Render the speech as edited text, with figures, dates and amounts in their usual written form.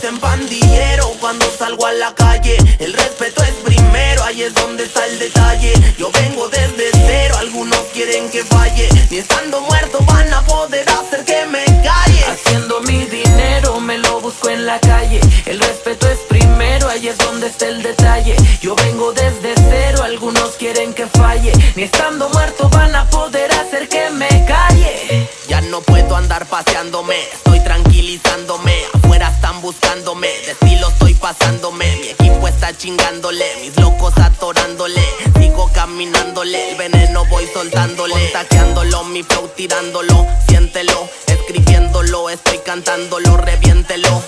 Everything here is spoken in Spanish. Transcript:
dicen pandillero cuando salgo a la calle. El respeto es primero, ahí es donde está el detalle. Yo vengo desde cero, algunos quieren que falle. Ni estando muerto van a poder hacer que me calle. Haciendo mi dinero me lo busco en la calle. El respeto es primero, ahí es donde está el detalle. Yo vengo desde cero, algunos quieren que falle. Ni estando muerto van a poder hacer que me calle. Ya no puedo andar paseándome, estoy tranquilizándome. Afuera están buscándome, de estilo estoy pasándome. Mi equipo está chingándole, mis locos atorándole. Sigo caminándole, el veneno voy soltándole. Contagiándolo, mi flow tirándolo. Siéntelo, escribiéndolo, estoy cantándolo, reviéntelo.